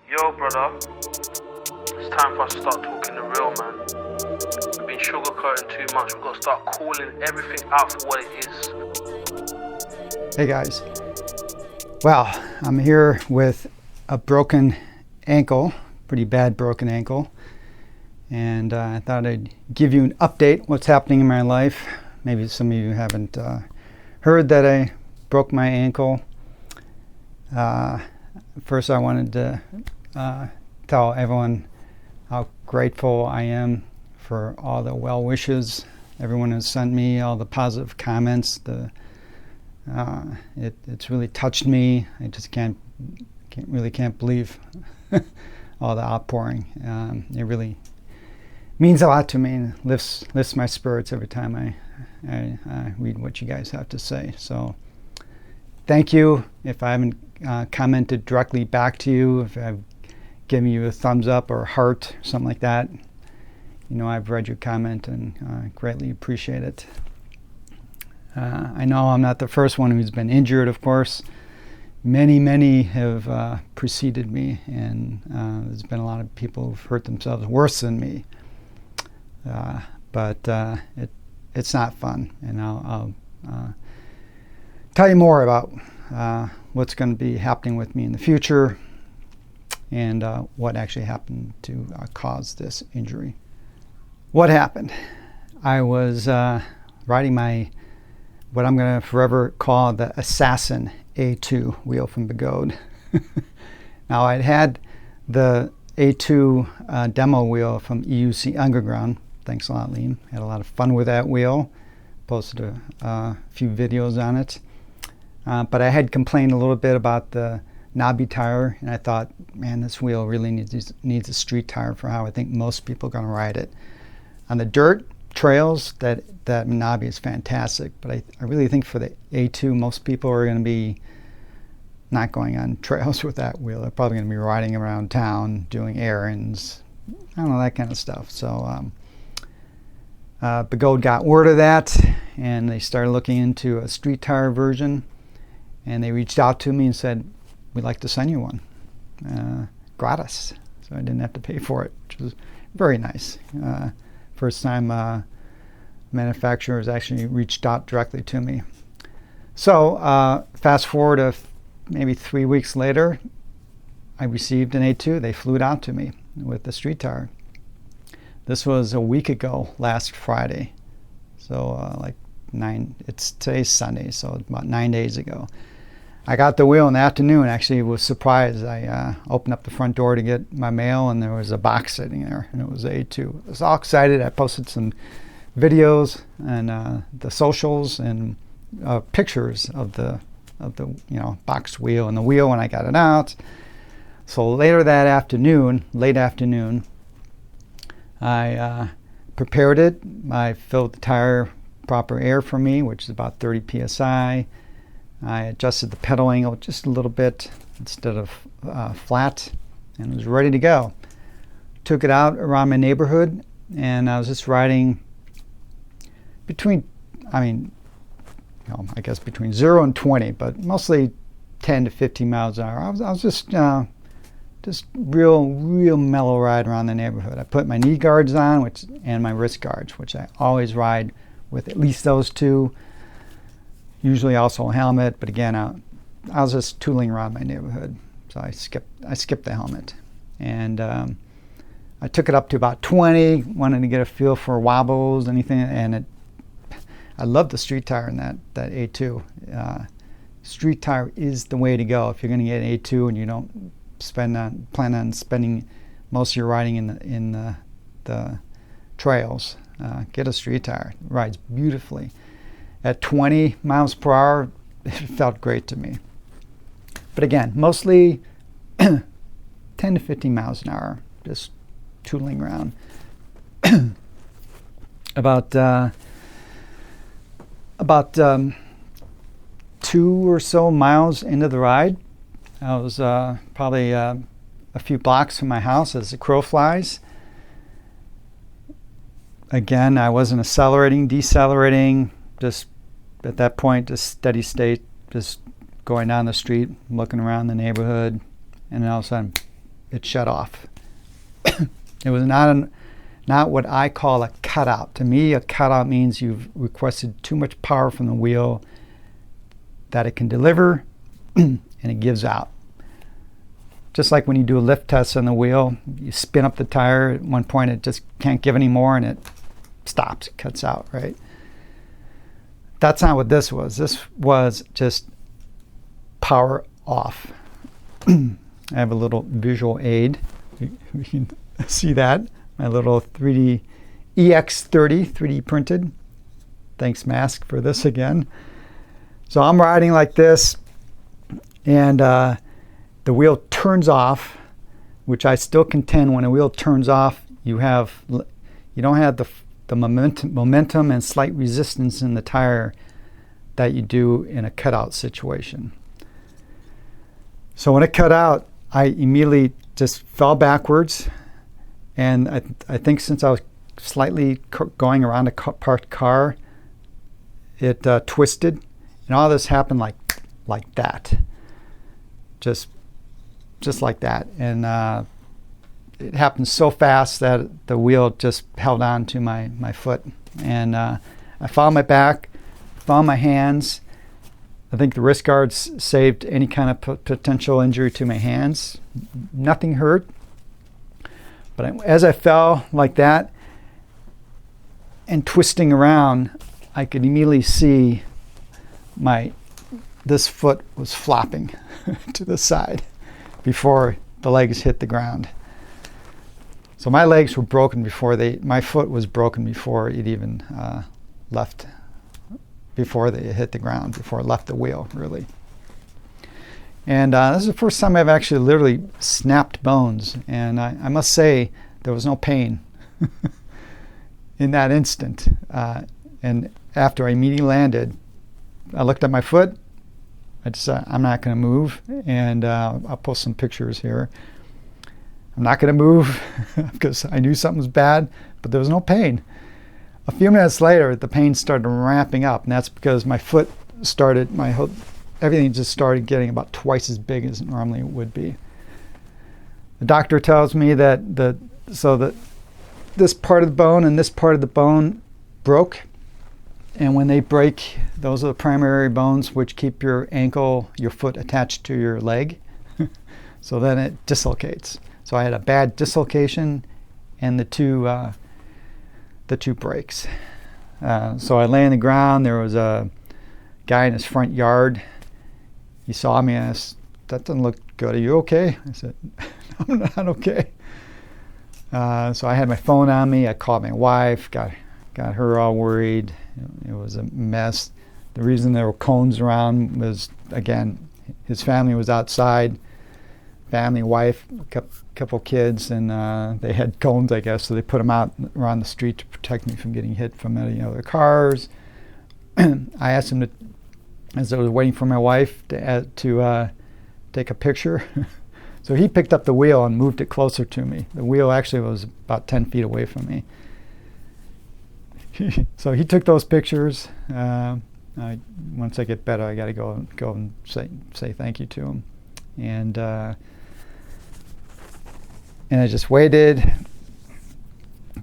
Yo, brother, it's time for us to start talking the real, man. We've been sugarcoating too much. We've got to start calling everything out for what it is. Hey guys, well, I'm here with a broken ankle, pretty bad broken ankle, and I thought I'd give you an update what's happening in my life. Maybe some of you haven't heard that I broke my ankle. First, I wanted to tell everyone how grateful I am for all the well wishes everyone has sent me, all the positive comments. It's really touched me. I just can't believe all the outpouring. It really means a lot to me and lifts my spirits every time I read what you guys have to say. So thank you. If I haven't commented directly back to you, if I've given you a thumbs up or a heart, something like that, you know I've read your comment and greatly appreciate it. I know I'm not the first one who's been injured, of course. Many have preceded me, and there's been a lot of people who've hurt themselves worse than me. But it's not fun, and I'll tell you more about what's going to be happening with me in the future and what actually happened to cause this injury. What happened? I was riding what I'm going to forever call the Assassin A2 wheel from Begode. Now, I'd had the A2 demo wheel from EUC Underground. Thanks a lot, Liam. Had a lot of fun with that wheel. Posted a few videos on it. But I had complained a little bit about the knobby tire, and I thought, man, this wheel really needs a street tire for how I think most people are going to ride it. On the dirt trails, that knobby is fantastic, but I really think for the A2, most people are going to be not going on trails with that wheel. They're probably going to be riding around town, doing errands, I don't know, that kind of stuff. So Begode got word of that, and they started looking into a street tire version, and they reached out to me and said, we'd like to send you one, gratis. So I didn't have to pay for it, which was very nice. First time manufacturers actually reached out directly to me. So fast forward to maybe 3 weeks later, I received an A2. They flew it out to me with the street tire. This was a week ago, last Friday. So today's Sunday, so about 9 days ago. I got the wheel in the afternoon. Actually, was surprised. I opened up the front door to get my mail, and there was a box sitting there, and it was A2. I was all excited. I posted some videos and the socials and pictures of the boxed wheel and the wheel when I got it out. So later that afternoon, late afternoon, I prepared it. I filled the tire proper air for me, which is about 30 psi. I adjusted the pedal angle just a little bit instead of flat, and it was ready to go. Took it out around my neighborhood, and I was just riding between 0 and 20, but mostly 10 to 15 miles an hour. I was just real mellow ride around the neighborhood. I put my knee guards on, and my wrist guards, which I always ride with at least those two. Usually also a helmet, but again, I was just tooling around my neighborhood, so I skipped the helmet, and I took it up to about 20. Wanted to get a feel for wobbles, anything, and I love the street tire in that A2. Street tire is the way to go if you're going to get an A2 and you don't plan on spending most of your riding in the trails. Get a street tire. It rides beautifully. At 20 miles per hour, it felt great to me. But again, mostly 10 to 15 miles an hour, just tooling around. About 2 or so miles into the ride, I was probably a few blocks from my house as the crow flies. Again, I wasn't accelerating, decelerating, just at that point, just steady state, just going down the street, looking around the neighborhood, and then all of a sudden, it shut off. It was not what I call a cutout. To me, a cutout means you've requested too much power from the wheel that it can deliver, and it gives out. Just like when you do a lift test on the wheel, you spin up the tire, at one point it just can't give any more and it stops, it cuts out, right? That's not what this was. This was just power off. I have a little visual aid. We can see that. My little 3D EX30 3D printed. Thanks, Mask, for this again. So I'm riding like this, and the wheel turns off, which I still contend when a wheel turns off, you don't have the momentum and slight resistance in the tire that you do in a cutout situation. So when it cut out, I immediately just fell backwards, and I think since I was slightly going around a parked car, it twisted, and all this happened like that, just like that, and it happened so fast that the wheel just held on to my foot, and I found my back, found my hands. I think the wrist guards saved any kind of potential injury to my hands. Nothing hurt, but as I fell like that and twisting around, I could immediately see this foot was flopping to the side before the legs hit the ground. So my legs were broken my foot was broken before it even before they hit the ground, before it left the wheel, really. And this is the first time I've actually literally snapped bones, and I must say there was no pain in that instant. And after I immediately landed, I looked at my foot. I just said, I'm not going to move, and I'll post some pictures here. I'm not going to move because I knew something was bad, but there was no pain. A few minutes later, the pain started ramping up, and that's because my foot everything just started getting about twice as big as it normally would be. The doctor tells me that this part of the bone and this part of the bone broke, and when they break, those are the primary bones which keep your foot attached to your leg. So then it dislocates. So I had a bad dislocation and the two breaks. So I lay on the ground. There was a guy in his front yard. He saw me and asked, "That doesn't look good. Are you okay?" I said, "I'm not okay." So I had my phone on me. I called my wife, got her all worried. It was a mess. The reason there were cones around was, again, his family was outside. Family, wife, a couple kids, and they had cones, I guess, so they put them out around the street to protect me from getting hit from any other cars. I asked him to, as I was waiting for my wife to take a picture. So he picked up the wheel and moved it closer to me. The wheel actually was about 10 feet away from me. So he took those pictures. Once I get better, I got to go and say thank you to him. And I just waited,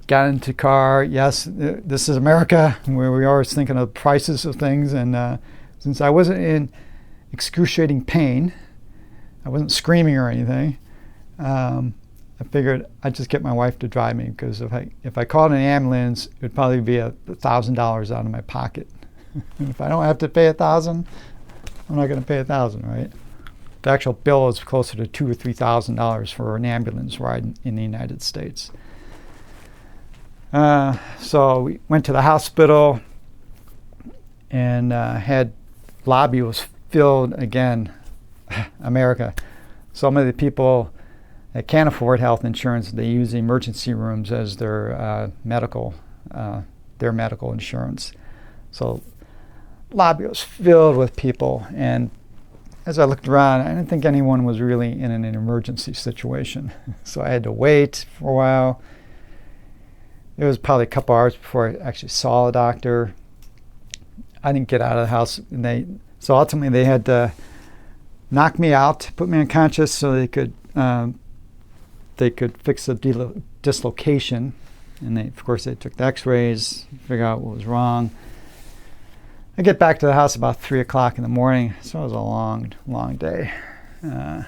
got into the car. Yes, this is America, where we are always thinking of prices of things. And since I wasn't in excruciating pain, I wasn't screaming or anything, I figured I'd just get my wife to drive me, because if I called an ambulance, it would probably be $1,000 out of my pocket. And if I don't have to pay $1,000, I'm not going to pay $1,000, right? The actual bill is closer to $2,000 or $3,000 for an ambulance ride in the United States. So we went to the hospital, and lobby was filled again. America. So many people that can't afford health insurance, they use the emergency rooms as their medical insurance. So lobby was filled with people, and as I looked around, I didn't think anyone was really in an emergency situation. So I had to wait for a while. It was probably a couple hours before I actually saw a doctor. I didn't get out of the house, and so ultimately they had to knock me out, put me unconscious so they could they could fix the dislocation. And of course, they took the x-rays, figure out what was wrong. I get back to the house about 3 o'clock in the morning, so it was a long, long day. And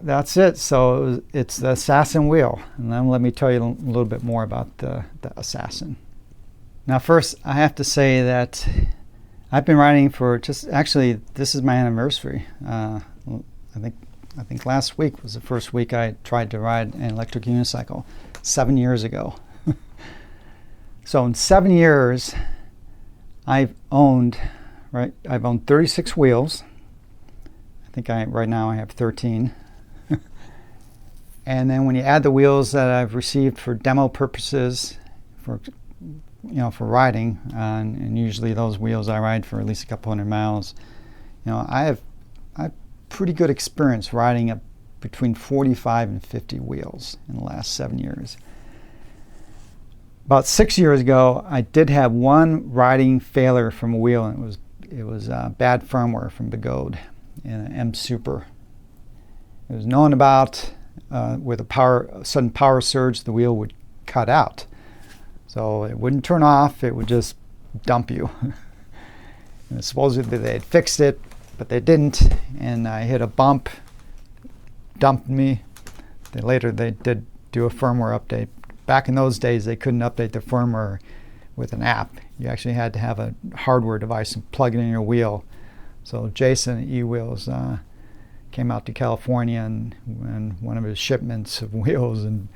that's it. So it's the assassin wheel. And then let me tell you a little bit more about the assassin. Now, first, I have to say that I've been riding for this is my anniversary. I think last week was the first week I tried to ride an electric unicycle, 7 years ago. So in 7 years, I've owned 36 wheels. I think right now I have 13. And then when you add the wheels that I've received for demo purposes, for riding, and usually those wheels I ride for at least a couple hundred miles, I have pretty good experience riding up between 45 and 50 wheels in the last 7 years. About 6 years ago, I did have one riding failure from a wheel, and it was bad firmware from Begode in an M Super. It was known about with a sudden power surge, the wheel would cut out. So it wouldn't turn off, it would just dump you. And supposedly they had fixed it, but they didn't, and I hit a bump, dumped me. Later they did do a firmware update. Back in those days, they couldn't update the firmware with an app. You actually had to have a hardware device and plug it in your wheel. So Jason at E-Wheels came out to California and one of his shipments of wheels and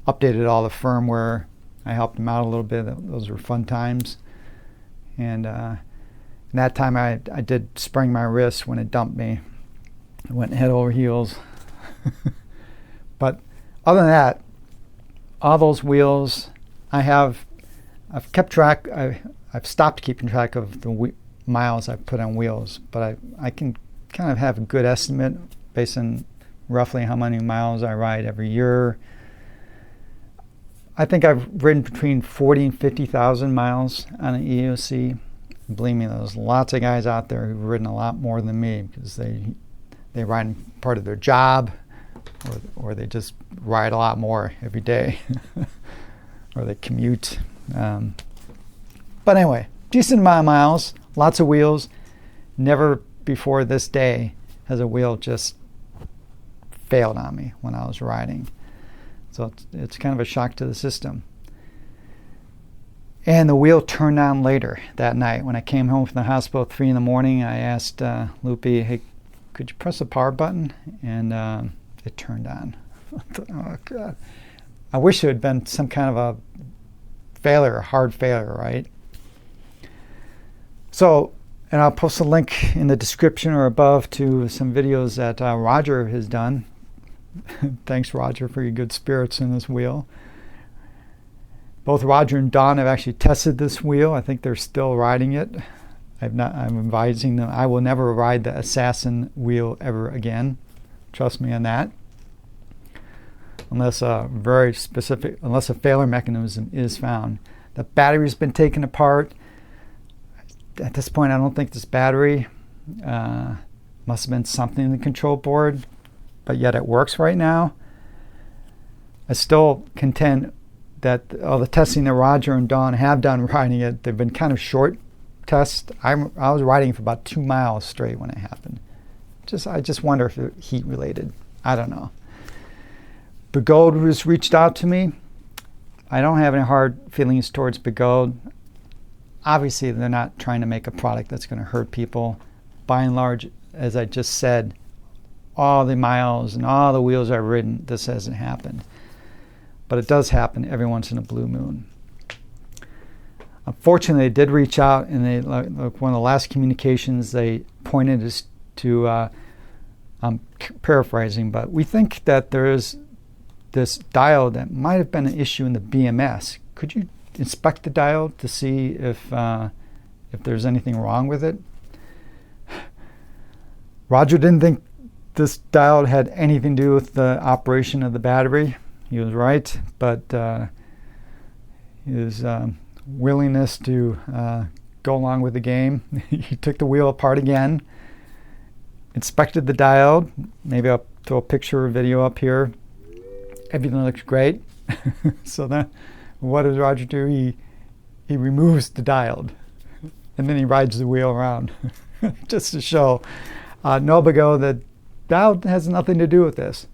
updated all the firmware. I helped him out a little bit. Those were fun times. And that time I did sprain my wrist when it dumped me. I went head over heels. But other than that, all those wheels, I've kept track. I've stopped keeping track of the miles I've put on wheels, but I can kind of have a good estimate based on roughly how many miles I ride every year. I think I've ridden between 40 and 50,000 miles on an EOC. Believe me, there's lots of guys out there who've ridden a lot more than me because they ride part of their job, or they just ride a lot more every day, or they commute. But anyway, decent amount of miles, lots of wheels. Never before this day has a wheel just failed on me when I was riding. So it's kind of a shock to the system. And the wheel turned on later that night. When I came home from the hospital at 3 in the morning, I asked Loopy, hey, could you press the power button? And it turned on. Oh, God. I wish it had been some kind of a failure, a hard failure, right? So, and I'll post a link in the description or above to some videos that Roger has done. Thanks, Roger, for your good spirits in this wheel. Both Roger and Don have actually tested this wheel. I think they're still riding it. I'm advising them. I will never ride the Assassin wheel ever again. Trust me on that. Unless a failure mechanism is found. The battery's been taken apart. At this point, I don't think this battery must have been something in the control board, but yet it works right now. I still contend that all the testing that Roger and Don have done riding it, they've been kind of short tests. I was riding for about 2 miles straight when it happened. I just wonder if it's heat related. I don't know. Begode has reached out to me. I don't have any hard feelings towards Begode. Obviously, they're not trying to make a product that's going to hurt people. By and large, as I just said, all the miles and all the wheels I've ridden, this hasn't happened. But it does happen every once in a blue moon. Unfortunately, they did reach out, and one of the last communications they pointed us to, I'm paraphrasing, but we think that there is this diode that might have been an issue in the BMS. Could you inspect the diode to see if there's anything wrong with it? Roger didn't think this diode had anything to do with the operation of the battery. He was right, but his willingness to go along with the game, he took the wheel apart again, inspected the diode. Maybe I'll throw a picture or video up here. Everything looks great. So then what does Roger do? He removes the diode, and then he rides the wheel around just to show no, Begode, the diode has nothing to do with this.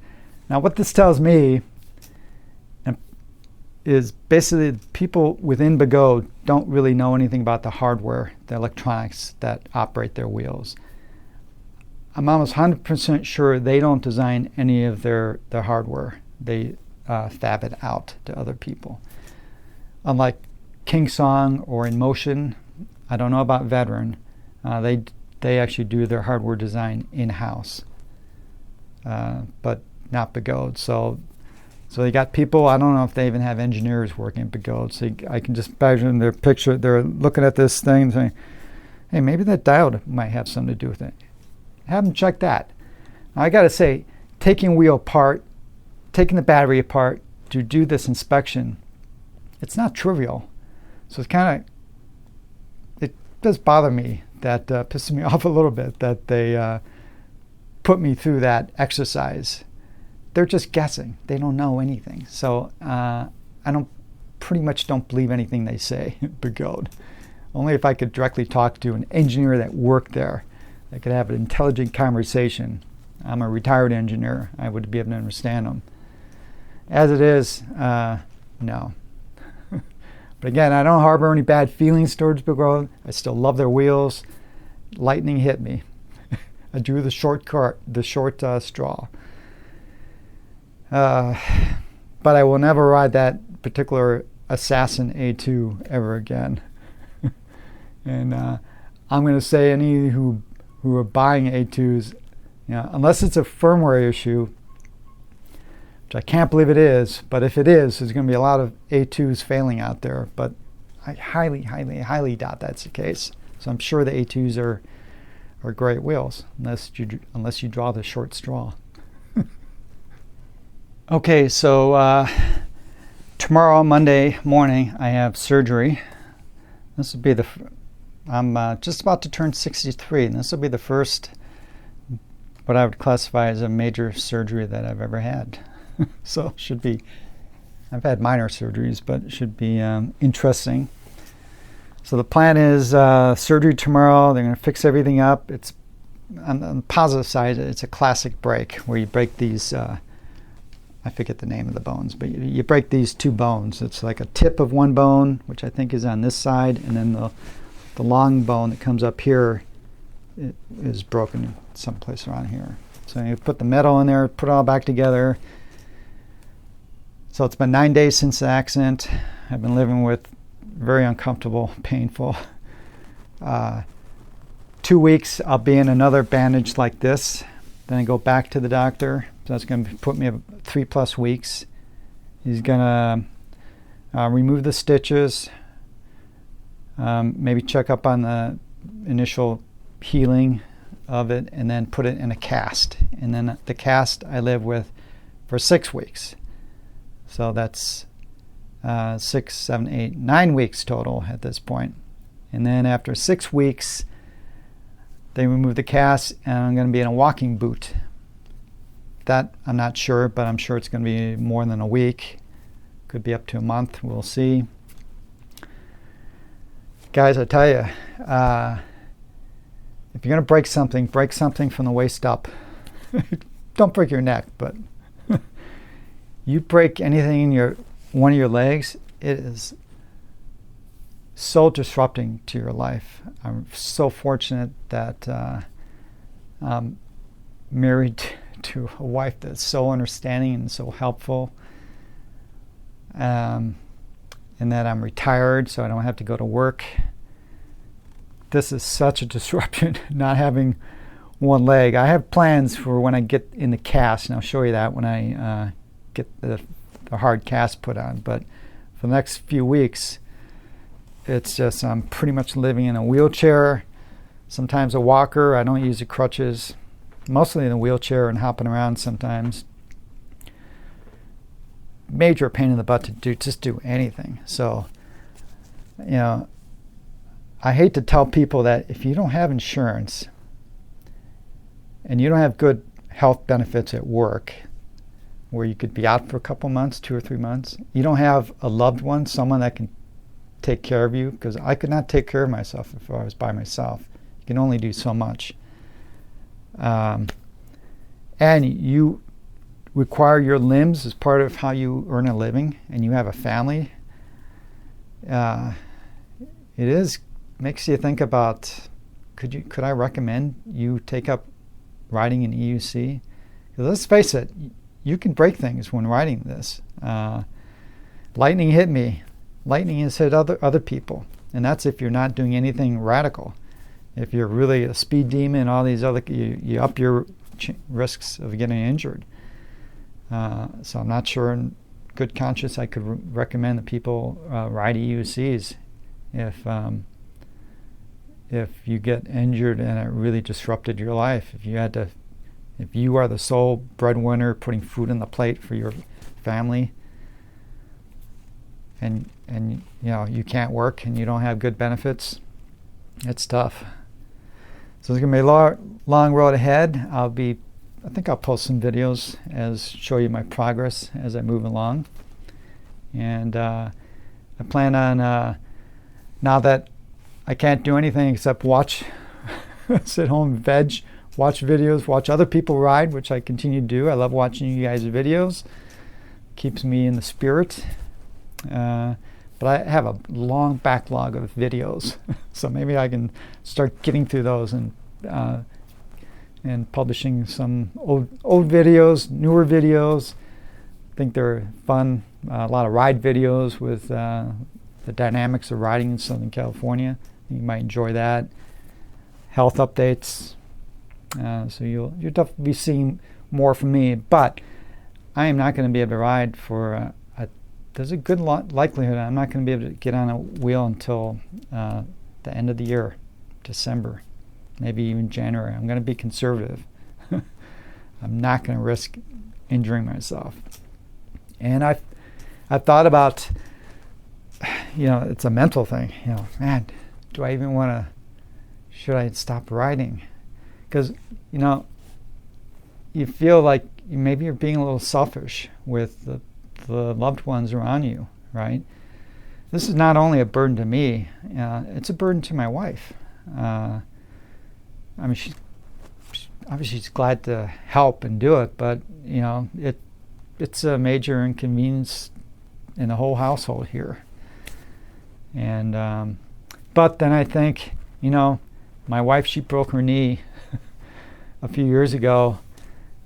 Now what this tells me is basically people within Begode don't really know anything about the hardware, the electronics that operate their wheels. I'm almost 100% sure they don't design any of their hardware. They fab it out to other people. Unlike King Song or In Motion, I don't know about Veteran, they actually do their hardware design in-house, but not Begode. So they got people, I don't know if they even have engineers working at Begode. So I can just imagine their picture, they're looking at this thing and saying, hey, maybe that diode might have something to do with it. Have them check that. Now, I got to say, taking wheel apart, taking the battery apart to do this inspection, it's not trivial. So it does bother me, that pisses me off a little bit, that they put me through that exercise. They're just guessing. They don't know anything. So I pretty much don't believe anything they say, Begode. Only if I could directly talk to an engineer that worked there, that could have an intelligent conversation. I'm a retired engineer. I would be able to understand them. As it is, no. But again, I don't harbor any bad feelings towards Begode. I still love their wheels. Lightning hit me. I drew the short straw. But I will never ride that particular Assassin A2 ever again. And I'm going to say any who are buying A2s, unless it's a firmware issue, which I can't believe it is, but if it is, there's going to be a lot of A2s failing out there. But I highly, highly, highly doubt that's the case. So I'm sure the A2s are great wheels, unless you draw the short straw. Okay, so tomorrow, Monday morning, I have surgery. This will be I'm just about to turn 63, and this will be the first, what I would classify as a major surgery that I've ever had. So should be, I've had minor surgeries, but it should be interesting. So the plan is surgery tomorrow. They're going to fix everything up. It's on the positive side, it's a classic break where you break these, I forget the name of the bones, but you break these two bones. It's like a tip of one bone, which I think is on this side, and then the long bone that comes up here is broken someplace around here. So you put the metal in there, put it all back together. So it's been 9 days since the accident. I've been living with very uncomfortable, painful. 2 weeks I'll be in another bandage like this. Then I go back to the doctor. So that's going to put me 3+ weeks. He's going to remove the stitches, maybe check up on the initial healing of it, and then put it in a cast. And then the cast I live with for 6 weeks. So that's 6, 7, 8, 9 weeks total at this point. And then after 6 weeks, they remove the cast, and I'm going to be in a walking boot. That I'm not sure, but I'm sure it's going to be more than a week. Could be up to a month. We'll see. Guys, I tell you, if you're going to break something from the waist up. Don't break your neck, but you break anything in one of your legs, it is so disrupting to your life. I'm so fortunate that I'm married to a wife that's so understanding and so helpful, and that I'm retired, so I don't have to go to work. This is such a disruption, not having one leg. I have plans for when I get in the cast, and I'll show you that when I get the hard cast put on. But for the next few weeks, it's just I'm pretty much living in a wheelchair, sometimes a walker. I don't use the crutches, mostly in a wheelchair and hopping around sometimes. Major pain in the butt to do anything. So, I hate to tell people that if you don't have insurance, and you don't have good health benefits at work, where you could be out for a couple months, 2 or 3 months, you don't have a loved one, someone that can take care of you, because I could not take care of myself if I was by myself. You can only do so much. And you require your limbs as part of how you earn a living, and you have a family. Makes you think about, could I recommend you take up riding an EUC? Because let's face it, you can break things when riding this. Lightning hit me. Lightning has hit other people, and that's if you're not doing anything radical. If you're really a speed demon, all these other, you up your risks of getting injured. So I'm not sure in good conscience I could recommend that people ride EUCs if you get injured and it really disrupted your life. If you are the sole breadwinner putting food on the plate for your family, and you can't work and you don't have good benefits, it's tough. So there's going to be a long road ahead. I think I'll post some videos show you my progress as I move along. And I plan on, now that I can't do anything except watch, sit home, veg, watch videos, watch other people ride, which I continue to do. I love watching you guys' videos. Keeps me in the spirit. But I have a long backlog of videos, so maybe I can start getting through those and publishing some old videos, newer videos. I think they're fun. A lot of ride videos with the dynamics of riding in Southern California. You might enjoy that. Health updates. So you'll definitely be seeing more from me. But I am not going to be able to ride for. There's a good likelihood I'm not going to be able to get on a wheel until the end of the year, December, maybe even January. I'm going to be conservative. I'm not going to risk injuring myself. And I've thought about, it's a mental thing. Man, do I even want to? Should I stop riding? Because you feel like maybe you're being a little selfish with the loved ones around you, right? This is not only a burden to me, it's a burden to my wife. She's obviously she's glad to help and do it, but it's a major inconvenience in the whole household here. And but then I think, my wife, she broke her knee a few years ago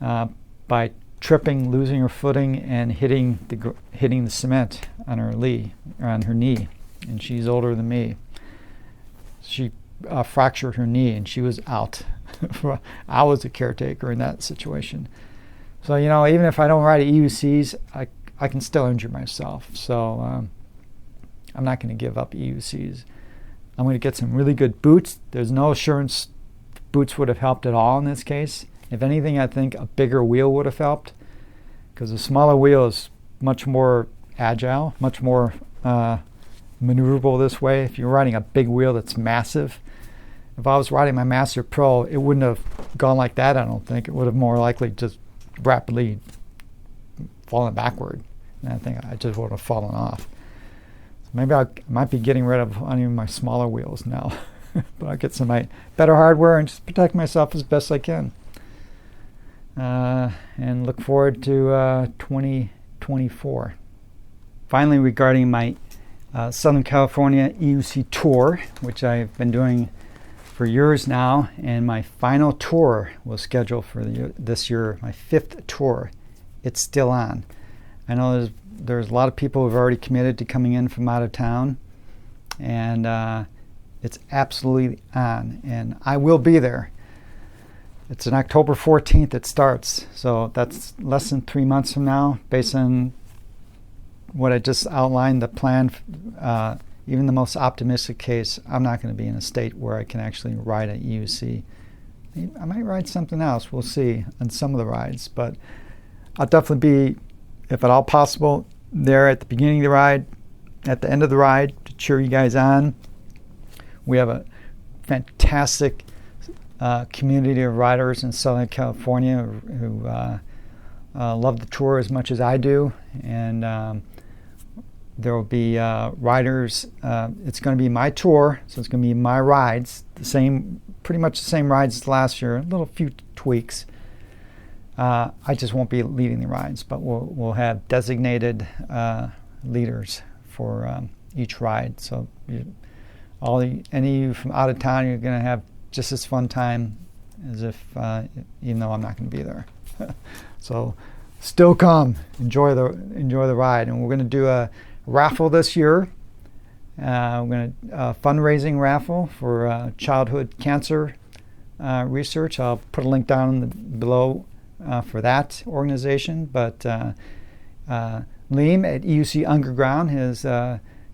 by tripping, losing her footing, and hitting the cement on her knee, and she's older than me. She fractured her knee, and she was out. I was a caretaker in that situation. So even if I don't ride EUCs, I can still injure myself. So I'm not going to give up EUCs. I'm going to get some really good boots. There's no assurance boots would have helped at all in this case. If anything, I think a bigger wheel would have helped, because a smaller wheel is much more agile, much more maneuverable this way. If you're riding a big wheel that's massive, if I was riding my Master Pro, it wouldn't have gone like that, I don't think. It would have more likely just rapidly fallen backward. And I think I just would have fallen off. So maybe I might be getting rid of one of my smaller wheels now. But I'll get some better hardware and just protect myself as best I can. And look forward to 2024. Finally, regarding my Southern California EUC tour, which I've been doing for years now, and my final tour was scheduled for this year, my 5th tour. It's still on. I know there's a lot of people who've already committed to coming in from out of town, and it's absolutely on, and I will be there. It's on October 14th it starts, so that's less than 3 months from now. Based on what I just outlined, the plan, even the most optimistic case, I'm not going to be in a state where I can actually ride an EUC. I might ride something else, we'll see, on some of the rides, but I'll definitely be, if at all possible, there at the beginning of the ride, at the end of the ride, to cheer you guys on. We have a fantastic community of riders in Southern California who love the tour as much as I do, and there will be riders. It's going to be my tour, so it's going to be my rides, pretty much the same rides as last year, a few tweaks. I just won't be leading the rides, but we'll have designated leaders for each ride. So any of you from out of town, you're going to have just as fun time as if, even though I'm not going to be there. So still come, enjoy the ride, and we're going to do a raffle this year. We're going to fundraising raffle for childhood cancer research. I'll put a link down below for that organization. But Liam at EUC Underground has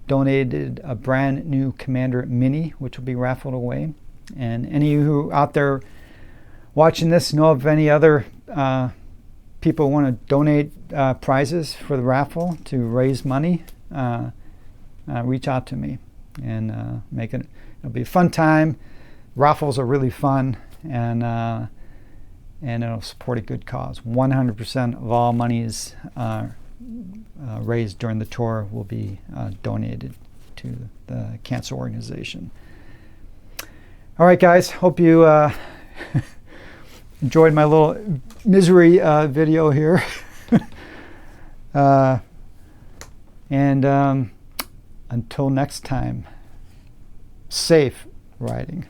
donated a brand new Commander Mini, which will be raffled away. And any of you who out there watching this know of any other people who want to donate prizes for the raffle to raise money, reach out to me and make it. It'll be a fun time. Raffles are really fun, and it'll support a good cause. 100% of all monies raised during the tour will be donated to the cancer organization. All right, guys. Hope you enjoyed my little misery video here. And until next time, safe riding.